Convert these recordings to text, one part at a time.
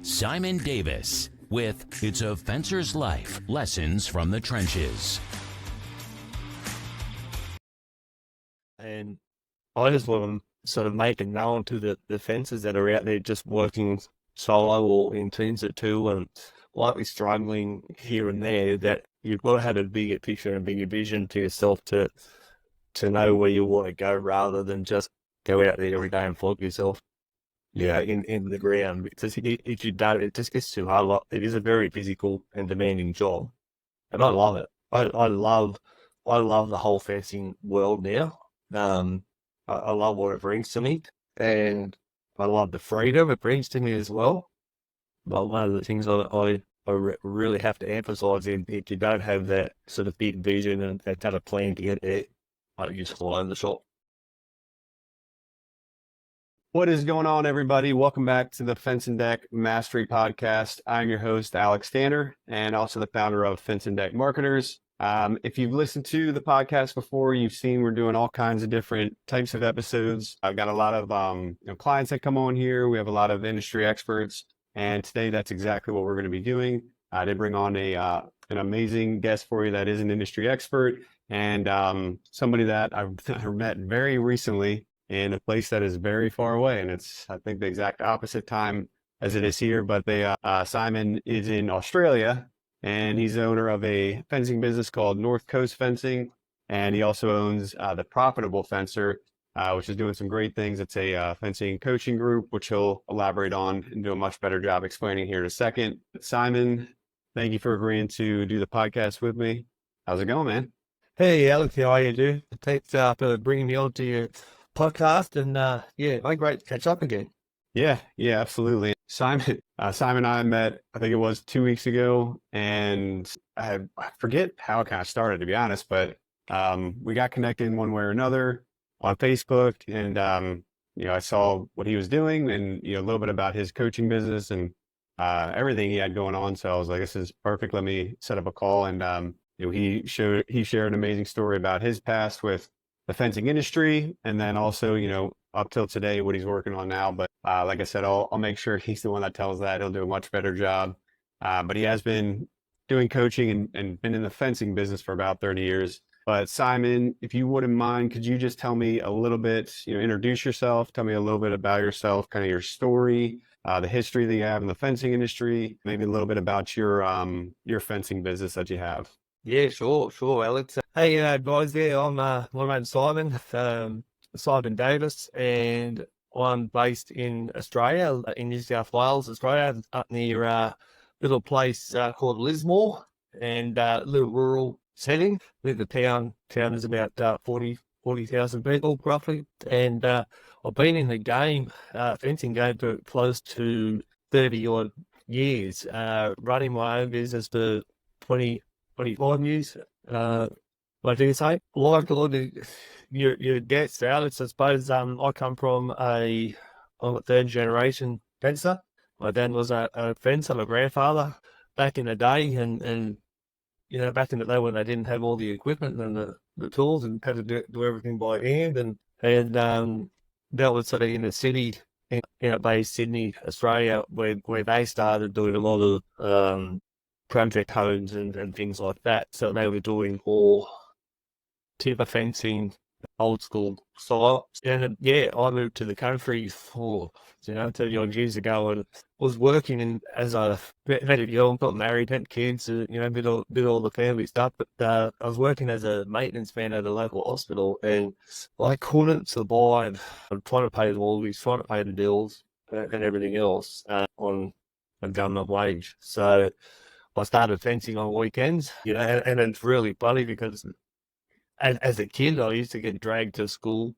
Simon Davis with It's a Fencer's Life, Lessons from the Trenches. And I just want to sort of make it known to the fencers that are out there just working solo or in teams of two and likely struggling here and there, that you've got to have a bigger picture and a bigger vision to yourself to know where you want to go, rather than just go out there every day and flog yourself in the ground. Because if you don't, it just gets too hard. It is a very physical and demanding job, and I love it. I love the whole fencing world now. I love what it brings to me, and I love the freedom it brings to me as well. But one of the things I really have to emphasize is, if you don't have that sort of big vision and that kind of plan to get there, I just fall in the shop. What is going on, everybody? Welcome back to the Fence and Deck Mastery Podcast. I'm your host, Alex Tanner, and also the founder of Fence and Deck Marketers. If you've listened to the podcast before, you've seen we're doing all kinds of different types of episodes. I've got a lot of clients that come on here. We have a lot of industry experts, and today that's exactly what we're going to be doing. I did bring on an amazing guest for you that is an industry expert, and somebody that I've met very recently in a place that is very far away, and it's, I think, the exact opposite time as it is here. But Simon is in Australia, and he's the owner of a fencing business called North Coast Fencing, and he also owns the Profitable Fencer, which is doing some great things. It's a fencing coaching group, which he'll elaborate on and do a much better job explaining here in a second. Simon, thank you for agreeing to do the podcast with me. How's it going, man? Hey, Alex, how are you, dude? Thanks for bringing me on to your podcast, and great to catch up again. Yeah, absolutely. Simon and I met, I think it was 2 weeks ago, and I forget how it kind of started, to be honest, but we got connected in one way or another on Facebook, and I saw what he was doing, and a little bit about his coaching business and everything he had going on. So I was like, this is perfect. Let me set up a call. And he shared an amazing story about his past with the fencing industry, and then also up till today what he's working on now. But like I said, I'll make sure he's the one that tells that. He'll do a much better job. But he has been doing coaching and been in the fencing business for about 30 years. But Simon, if you wouldn't mind, could you just tell me a little bit, introduce yourself, tell me a little bit about yourself, kind of your story, the history that you have in the fencing industry, maybe a little bit about your fencing business that you have. Yeah, sure, Alex. Hey, guys, I'm my name's Simon, Simon Davis, and I'm based in Australia, in New South Wales, Australia, up near a little place called Lismore, and a little rural setting. The town is about 40,000 people, roughly, and I've been in the game, fencing game, for close to 30-odd years, running my own business for 25 years. What do you say? Like a lot of your guests, Alex, I suppose I come from I'm a third generation fencer. My dad was a fencer, my grandfather, back in the day, and back in the day when they didn't have all the equipment and the tools, and had to do everything by hand, and that was sort of in the city, based Sydney, Australia, where they started doing a lot of project homes and things like that. So they were doing all timber fencing, old school style. And I moved to the country 30-odd years ago, and was working as a got married, had kids, did all the family stuff. But I was working as a maintenance man at a local hospital, and I couldn't survive. I'm trying to pay the mortgage, trying to pay the bills, and everything else on a government wage. So I started fencing on weekends, and it's really funny because as a kid, I used to get dragged to school,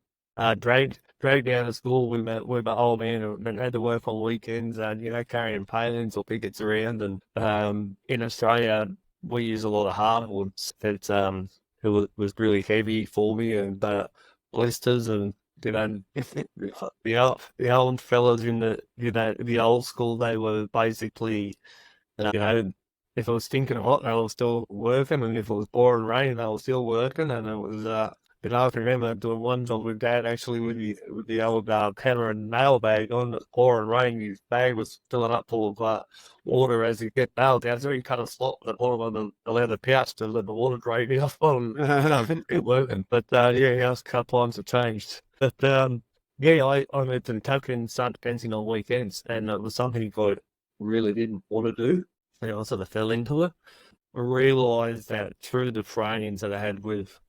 dragged down to school with my old man, and had to work on weekends, and carrying palings or pickets around. And in Australia, we use a lot of hardwoods. It was really heavy for me, and blisters, and the old fellas in the old school, they were basically if it was stinking hot, they were still working, and if it was pouring rain, they were still working, and it was But I can remember doing one job with Dad actually with the old hammer and nail bag on the pouring rain. His bag was filling up full of water as he get nailed down. So he cut a slot at the bottom of the leather pouch to let the water drain off. It working. But yeah, a couple times have changed. But yeah, I lived in Kentucky and started fencing on weekends, and it was something I really didn't want to do. And I sort of fell into it. I realised that through the trainings that I had with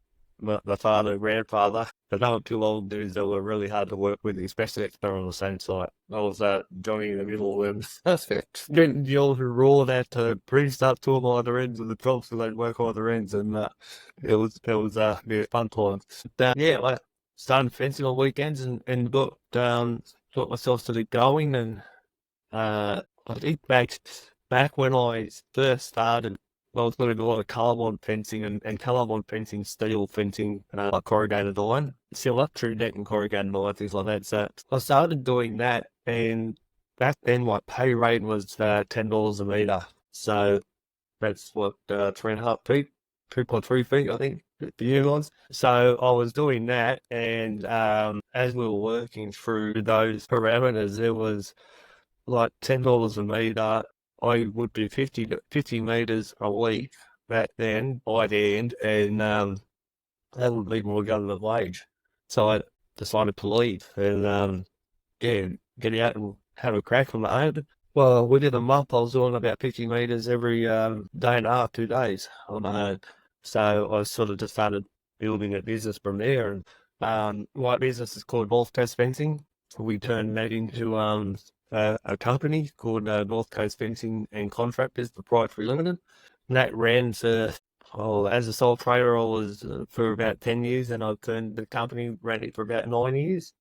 my father and grandfather, the number two old dudes that were really hard to work with, especially if they're on the same site. I was joining in the middle of them. Perfect. Getting the old raw that to bring stuff to them on either ends of the job so they'd work on other ends, and it was yeah, fun times. Yeah, I started fencing on weekends and got myself sort of going, and I think back when I first started, I was doing a lot of colour fencing and colour fencing, steel fencing, like corrugated iron, silver, true deck and corrugated iron, things like that. So I started doing that, and back then my pay rate was $10 a metre. So that's what 3.5 feet, 2.3 feet, I think, the year was. So I was doing that, and as we were working through those parameters, there was like $10 a metre. I would do 50 metres a week back then by the end, and that would be more government wage. So I decided to leave and yeah, get out and have a crack on the own. Well, within a month, I was doing about 50 metres every day and a half, 2 days on my own. So I sort of just started building a business from there. And my business is called North Coast Fencing. We turned that into a company called North Coast Fencing and Contractors Proprietary Limited. And that ran as a sole trader, I was for about 10 years, and I've turned the company, ran it for about 9 years.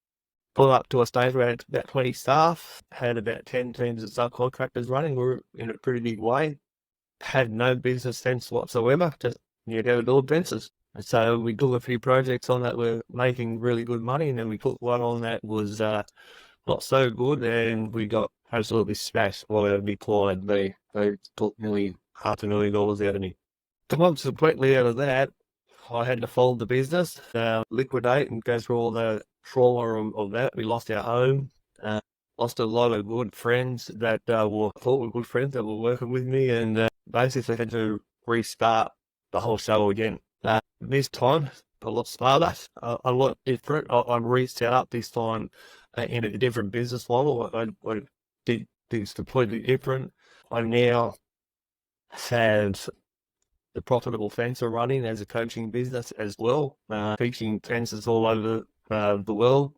Pulled up to a stage where I had about 20 staff, had about 10 teams of subcontractors running. We were in a pretty big way. Had no business sense whatsoever, just you go build fences. And so we took a few projects on that were making really good money, and then we put one on that was not so good, and we got absolutely smashed by a big client. They took nearly $500,000 out of me. Consequently, out of that, I had to fold the business, liquidate, and go through all the trauma of that. We lost our home, lost a lot of good friends that thought were good friends that were working with me, and basically had to restart the whole show again. This time, a lot smarter, a lot different. I reset up this time in a different business model. I did things completely different. I now have the Profitable Fencer running as a coaching business as well, teaching fencers all over the world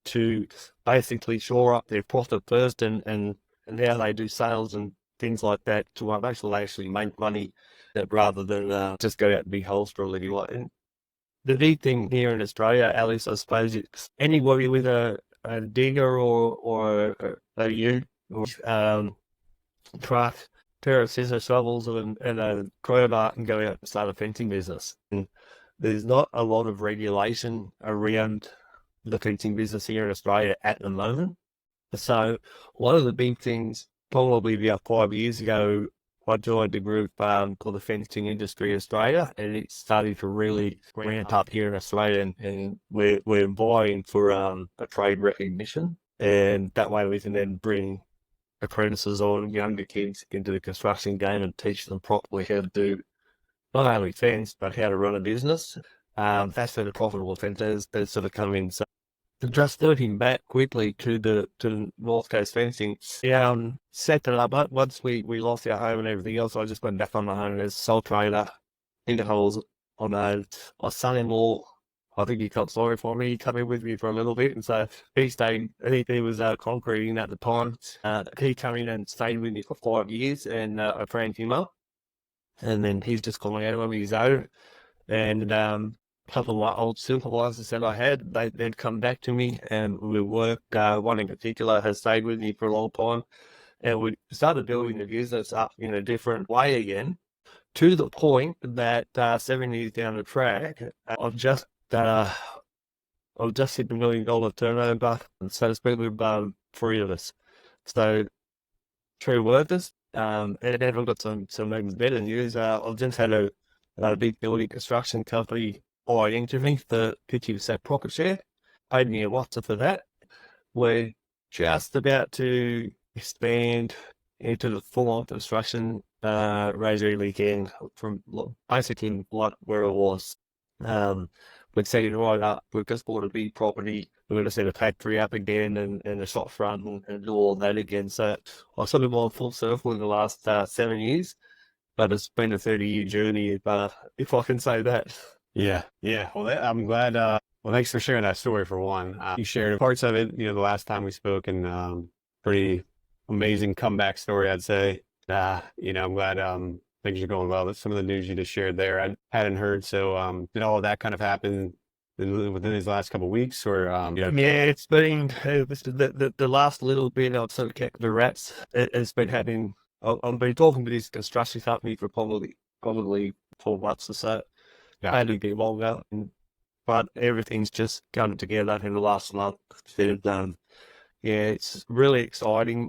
to basically shore up their profit first, and now they do sales and things like that to actually make money rather than just go out and be holster if you like. And the big thing here in Australia, Alice, I suppose, it's anybody with a digger or a ute or truck, pair of scissor shovels and a crowbar and go out and start a fencing business. And there's not a lot of regulation around the fencing business here in Australia at the moment. So one of the big things, probably about 5 years ago, I joined a group called the Fencing Industry Australia, and it's starting to really ramp up here in Australia, and we're vying for a trade recognition, and that way we can then bring apprentices or younger kids into the construction game and teach them properly how to do not only fence, but how to run a business. That's where the Profitable Fencers that sort of come in. So just looking back quickly to the North Coast Fencing, set it up. Once we lost our home and everything else, I just went back on my own as sole trader in the holes on my son-in-law. I think he felt sorry for me. He came in with me for a little bit, and so he stayed. He was concreting at the time. He came in and stayed with me for 5 years, and I trained him up. And then he's just gone out on his own. And a couple of my old supervisors that I had, they'd come back to me, and we worked. One in particular has stayed with me for a long time, and we started building the business up in a different way again, to the point that 7 years down the track, I've just hit the $1 million turnover, and so to speak, with 3 of us. So, true workers. And then I've got some even better news. I've just had a big building construction company buy into me for 50% profit share. Paid me a lot for that. We're just about to expand into the full-on construction regime again from basically like where it was. We're setting it right up. We've just bought a big property. We're going to set a factory up again and a shop front and do all that again. So I've sort of gone full circle in the last 7 years, but it's been a 30-year journey, if I can say that. Yeah. Well, I'm glad. Well, thanks for sharing that story for one. You shared parts of it, the last time we spoke, and pretty amazing comeback story, I'd say. I'm glad things are going well. That's some of the news you just shared there. I hadn't heard. So, did all of that kind of happen within these last couple of weeks, or Yeah, it's been the last little bit. I've sort of kept the rats. It's been happening. I've been talking to this construction company for probably 4 months or so. Yeah. Maybe a bit longer, but everything's just come together in the last month. And, it's really exciting.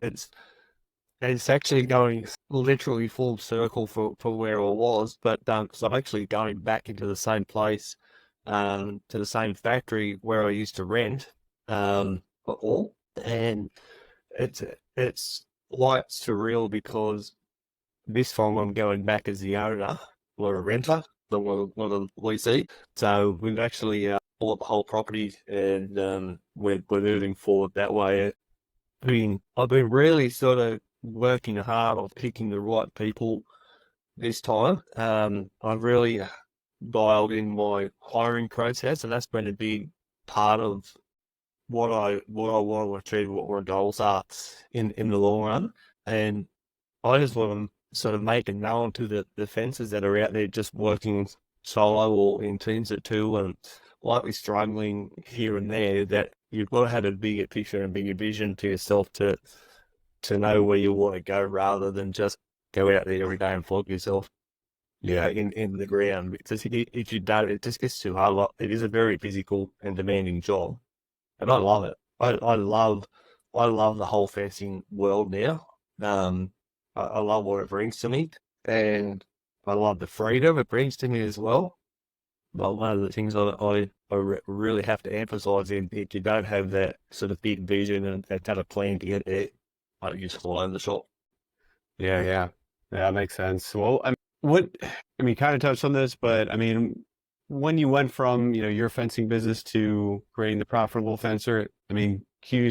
It's actually going literally full circle for where I was, but so I'm actually going back into the same place, to the same factory where I used to rent, before, and it's quite surreal because this time I'm going back as the owner or a renter, the leasee. So we've actually bought the whole property, and we're moving forward that way. I've been really sort of working hard on picking the right people this time. I've really dialed in my hiring process, and that's been a big part of what I want to achieve, what my goals are in the long run. And I just want to sort of make it known to the fences that are out there just working solo or in teams of two and likely struggling here and there, that you've got to have a bigger picture and bigger vision to yourself to know where you want to go, rather than just go out there every day and flog yourself in the ground. Because if you don't, it just gets too hard. It is a very physical and demanding job, and I love it. I love the whole fencing world now. I love what it brings to me, and I love the freedom it brings to me as well. But one of the things I really have to emphasize is, if you don't have that sort of big vision and that kind of plan to get there, I don't just fall in the shop. Yeah, that makes sense. Well, kind of touched on this, but I mean, when you went from, your fencing business to creating the Profitable Fencer, I mean, can you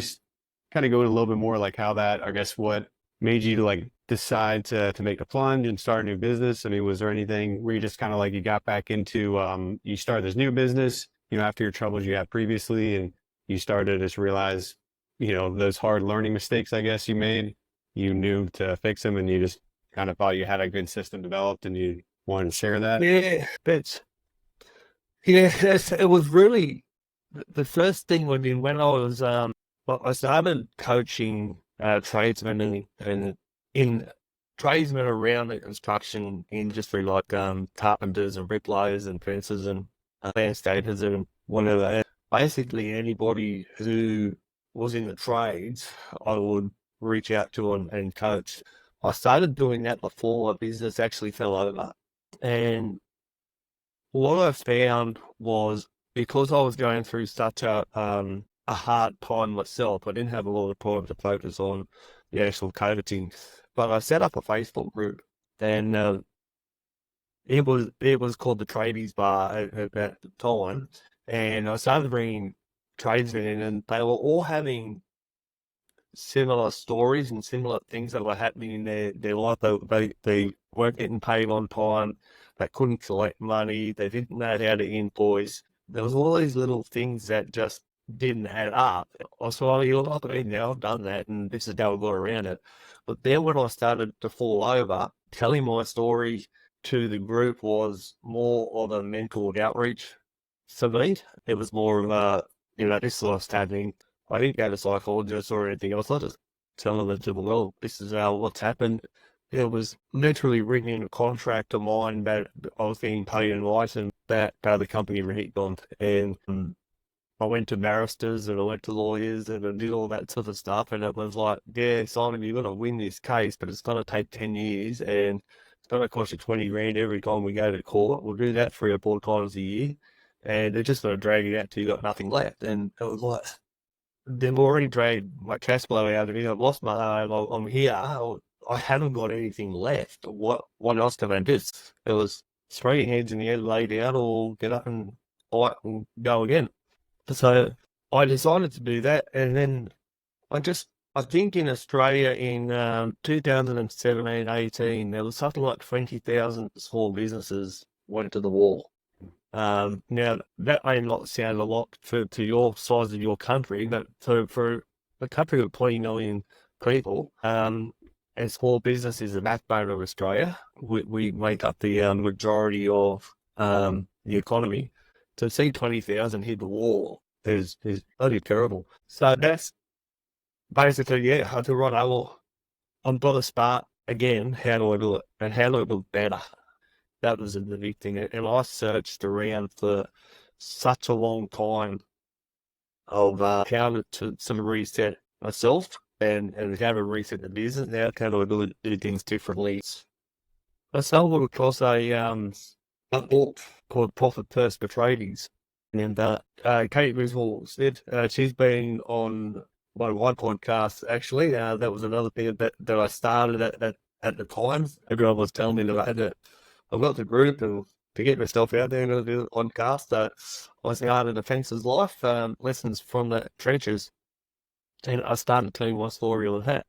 kind of go into a little bit more like how that, I guess, what made you like decide to make the plunge and start a new business? I mean, was there anything where you just kind of like, you got back into, you started this new business, after your troubles you had previously, and you started to just realize, those hard learning mistakes, I guess, you made, you knew to fix them, and you just kind of thought you had a good system developed and you wanted to share that? Yeah, it was really the first thing when I was, I started coaching tradesmen and in tradesmen around the construction industry, like carpenters and bricklayers and fencers and landscapers and whatever. And basically, anybody who was in the trades, I would reach out to and coach. I started doing that before my business actually fell over, and what I found was, because I was going through such a hard time myself, I didn't have a lot of time to focus on the actual coaching. But I set up a Facebook group, and it was called the Tradies Bar at the time, and I started bringing tradesmen in, and they were all having similar stories and similar things that were happening in their life. They weren't getting paid on time. They couldn't collect money. They didn't know how to invoice. There was all these little things that just didn't add up. I said, "Oh, you're not going now. I've done that, and this is how I got around it." But then when I started to fall over, telling my story to the group was more of a mental outreach for me. It was more of this sort of happening. I didn't go to psychologists or anything else. I just telling them to, well, this is what's happened. It was literally written in a contract of mine that I was getting paid in rights, and that the company rigged on. And I went to barristers and I went to lawyers and I did all that sort of stuff. And it was like, yeah, Simon, you're going to win this case, but it's going to take 10 years and it's going to cost you 20 grand every time we go to court. We'll do that 3 or 4 times a year. and they're just going to drag you out till you got nothing left. And it was like, they've already dragged my cash flow out of me. I've lost my home. I'm here. I haven't got anything left. What else can I do? It was three hands in the air, lay down, or get up and fight and go again. So I decided to do that, and then I think in Australia in 2017-18, there was something like 20,000 small businesses went to the wall. Now, that may not sound a lot to your size of your country, but for a country of 20 million people, and small business is the backbone of Australia. We make up the majority of the economy. To see 20,000 hit the wall is bloody terrible. So that's basically, yeah, I said, right, I'm going to start again. How do I do it? And how do I do it better? That was the big thing. And I searched around for such a long time of how to some reset myself and how to reset the business. Now, how do I do things differently? I stumbled across a book called Profit First for Tradies. And Kate Griswold said she's been on one podcast, actually. That was another thing that I started at the time. Everyone was telling me that I've got the group and to get myself out there and to do the podcast. I started a Fencer's Life, lessons from the trenches. And I started telling my story of that.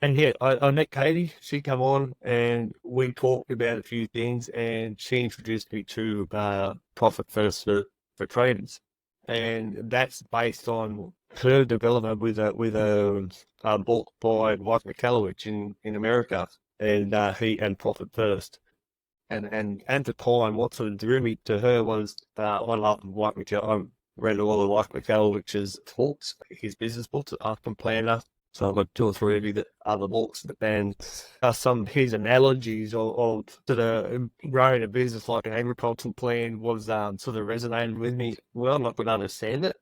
And yeah, I met Katie. She came on and we talked about a few things, and she introduced me to Profit First for Traders. And that's based on her development with a book by Mike McCallowich in America, and Profit First. And at the time, what sort of drew me to her was I loved Mike McCallowich. I read a lot of Mike McCallowich's books, his business books, Up Planner. So I've got 2 or 3 of the other books, and some of his analogies of sort of growing a business like an agricultural plan was sort of resonated with me. Well, I couldn't understand it.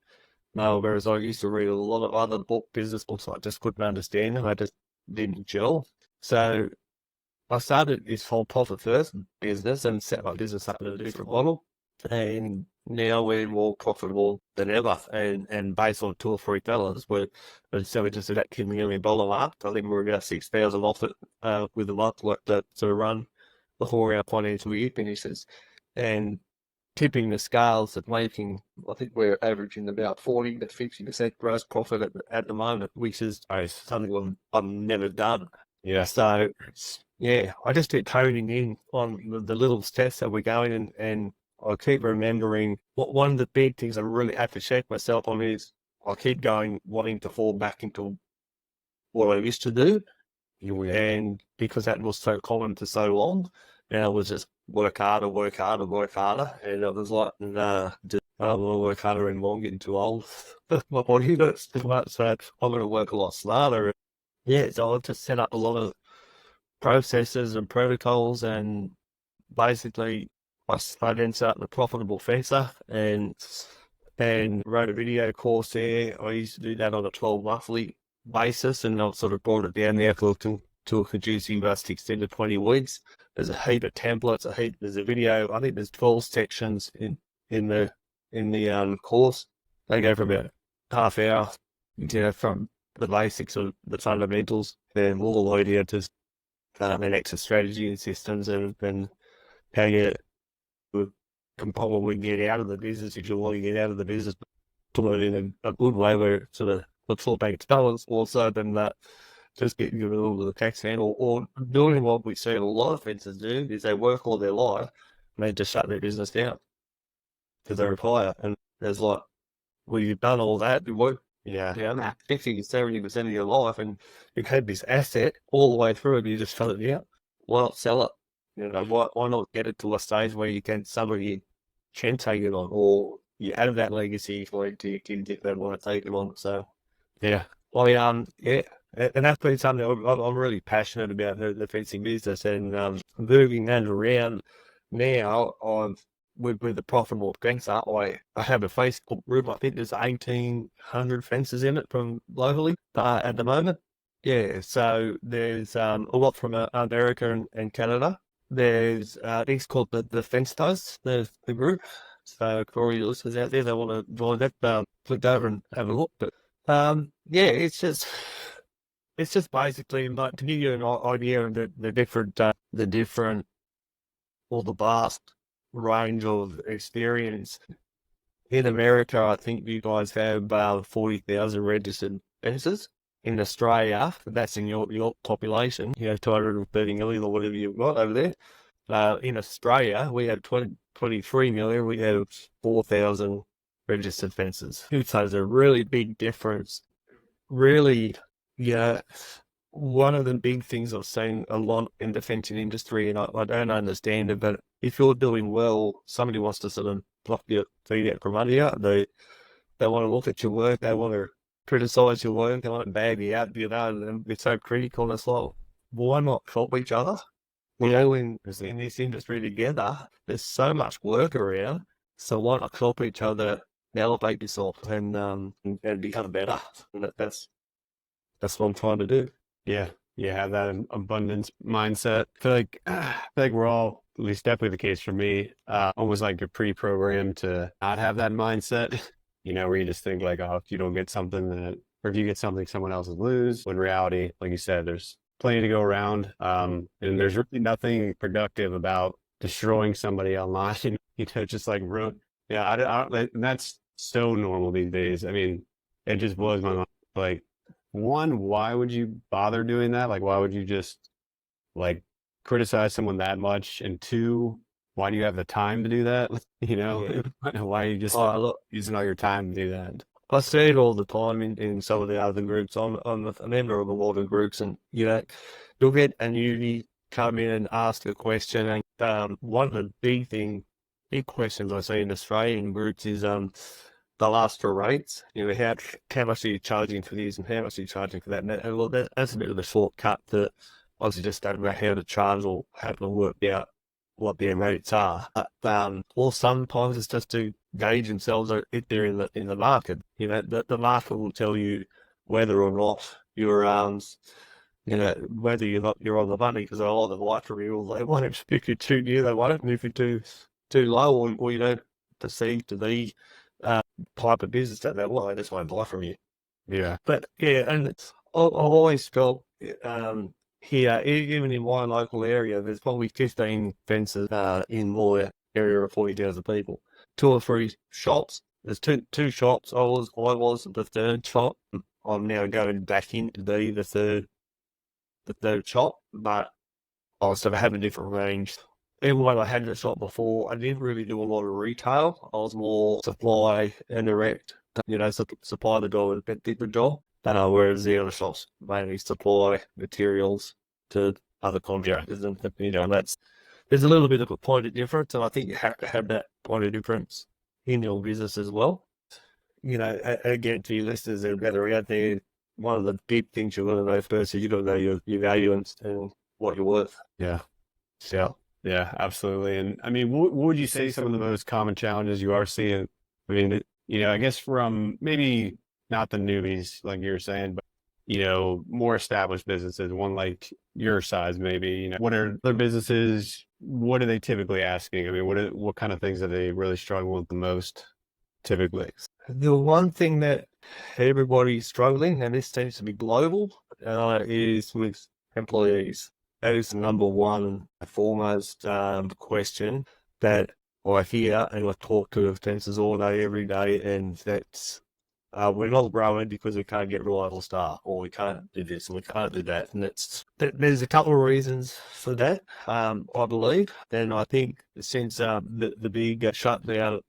Whereas I used to read a lot of other business books, I just couldn't understand them. I just didn't gel. So I started this whole Profit First business and set my business up in a different model. And now we're more profitable than ever, and based on 2 or 3 fellas, so we just at that $10 million mark. I think we're about 6,000 off it with the month like that to run before our financial year finishes, and tipping the scales of making. I think we're averaging about 40 to 50% gross profit at the moment, which is something I've never done. Yeah. So yeah, I just keep honing in on the little steps that we're going, and I keep remembering one of the big things I really have to check myself on is I keep wanting to fall back into what I used to do. And because that was so common for so long, and I was just work harder. And I was like, I want to work harder and more, getting too old. My body hurts too much, so I'm going to work a lot smarter. Yeah, so I've just set up a lot of processes and protocols, and basically I then started the Profitable Fencer and wrote a video course there. I used to do that on a 12 monthly basis, and I've sort of brought it down there to reducing just extended 20 weeks. There's a heap of templates, there's a video. I think there's 12 sections in the course. They go for about half hour, from the basics of the fundamentals, then all the way down to an exit strategy and systems, and how you can probably get out of the business if you want to get out of the business, do it in a good way where sort of the full bank's balance, also than that just getting rid of the tax man, or doing what we see a lot of fences do is they work all their life and they just shut their business down because they retire. And there's like, well, you've done all that, you work 50 to 70% of your life, and you've had this asset all the way through, and you just shut it down. Why not sell it? Why not get it to a stage where somebody can take it on, or you have that legacy for it to your kids if they want to take it on. So, yeah. Well, and that's been something I'm really passionate about, the fencing business, and moving that around now. With the Profitable Fencer, I have a Facebook group. I think there's 1,800 fences in it from locally at the moment. Yeah, so there's a lot from America and Canada. There's it's called the Fence Toast, the group. So for all your listeners out there that want to join that, click over and have a look. But yeah, it's just basically like to give you an idea of the different or the vast range of experience. In America, I think you guys have about 40,000 registered fences. In Australia, that's in your population, 230 million or whatever you've got over there. In Australia, we have 23 million. We have 4,000 registered fences. So there's a really big difference. Really, one of the big things I've seen a lot in the fencing industry, and I don't understand it, but if you're doing well, somebody wants to sort of block your feet out from under you. They want to look at your work. They want to criticize your work. They want to bag you out, and it's so critical. And it's like, why not help each other? In this industry together, there's so much work around. So why not help each other, elevate yourself, and become better? And that's what I'm trying to do. Yeah. Have that abundance mindset. I feel like we're all, at least definitely the case for me, almost like you're pre-programmed to not have that mindset, where you just think like, oh, if you don't get something or if you get something someone else will lose. When in reality, like you said, there's plenty to go around. And there's really nothing productive about destroying somebody online, just like ruin. Yeah. I don't, and that's so normal these days. I mean, it just blows my mind. Like, one, why would you bother doing that? Like, why would you just like criticize someone that much? And two, why do you have the time to do that? Why are you just using all your time to do that? I see it all the time in some of the other groups. I'm a member of a lot of groups, and you'll get a newbie come in and ask a question. And one of the big questions I see in Australian groups is they'll ask for rates. How much are you charging for this, and how much are you charging for that? And that's a bit of a shortcut to obviously just don't know how to charge or how to work out what their rates are. Or sometimes it's just to gauge themselves if they're in the market. The market will tell you whether or not you're whether you're on the money, because a lot of the lottery rules, they won't expect you too near, they won't, and if you're too low or you don't perceive to be type of business that they just won't buy from you. Yeah. But and I've always felt here, even in my local area, there's probably 15 fences in my area of 40,000 people. 2 or 3 shops. There's two shops. I was the third shop. I'm now going back in to be the third shop, but I was sort of having a different range. Even when I had the shop before, I didn't really do a lot of retail. I was more supply and direct, supply the door with a different job. Whereas the other shops mainly supply materials to other contractors, and there's a little bit of a point of difference, and I think you have to have that point of difference in your business as well. Again, to your listeners that are better out there, one of the big things you're going to know first is you've got to know your value and what you're worth. Yeah. So. Yeah, absolutely. And I mean, what would you say some of the most common challenges you are seeing? I mean, I guess from maybe not the newbies, like you were saying, but, more established businesses, one like your size, maybe, what are their businesses? What are they typically asking? I mean, what kind of things are they really struggling with the most typically? The one thing that everybody's struggling, and this seems to be global, is with employees. That is the number one foremost question that I hear, and I talk to fences all day, every day, and that's we're not growing because we can't get reliable staff, or we can't do this and we can't do that. And there's a couple of reasons for that, I believe. Then I think since the big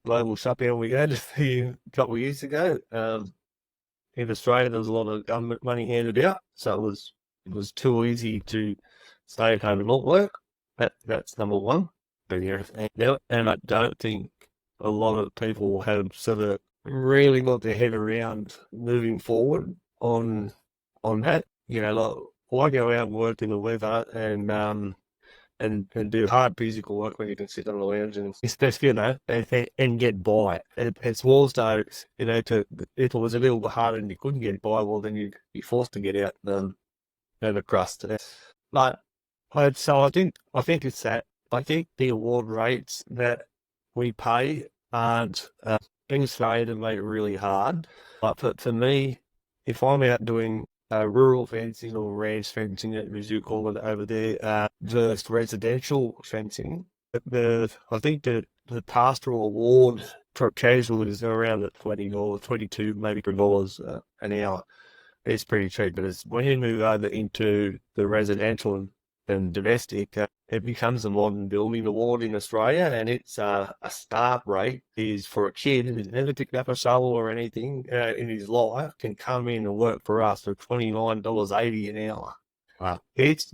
global shutdown we had a couple of years ago, in Australia there was a lot of government money handed out, so it was too easy to stay at home and not work. That's number one. And I don't think a lot of people have sort of really got their head around moving forward on that. Why go out and work in the weather and do hard physical work when you can sit on the lounge and and get by. It's more so, if it was a little bit harder and you couldn't get by, well then you'd be forced to get out and the crust. But so I think it's that. I think the award rates that we pay aren't in Australia to make it really hard. But for me, if I'm out doing rural fencing or ranch fencing, as you call it over there, just residential fencing, I think the pastoral award for casual is around at $20, 22, maybe $3 an hour. It's pretty cheap, but when you move over into the residential and domestic, it becomes a modern building award in Australia, and it's a start rate is for a kid who's never picked up a shovel or anything in his life can come in and work for us for $29.80 an hour. Wow. It's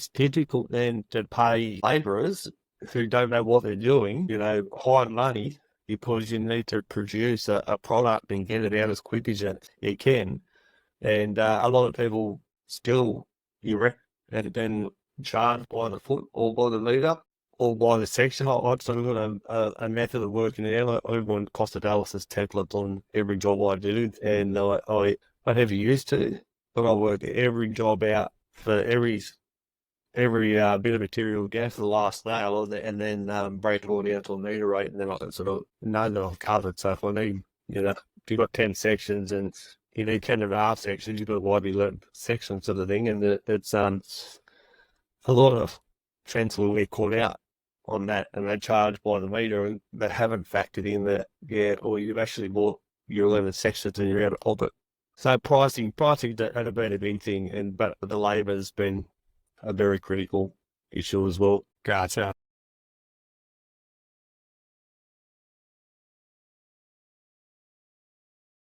difficult then to pay labourers who don't know what they're doing, high money because you need to produce a product and get it out as quick as you can. And a lot of people still erect and then charge by the foot or by the meter or by the section. I've sort of got a method of working it out. I run cost analysis templates on every job I do, and I never used to, but I work every job out for every bit of material down to the last nail, and then break it all down to a meter rate, and then I can sort of know that I've covered. So if I need, if you've got 10 sections and you need 10.5 sections, you've got widely learned sections of the thing, and it's a lot of fence will get caught out on that, and they charge by the meter, and they haven't factored in that yet, or you've actually bought your 11 sections and you're out of pocket. So pricing had been a big thing, but the labour's been a very critical issue as well. Gotcha.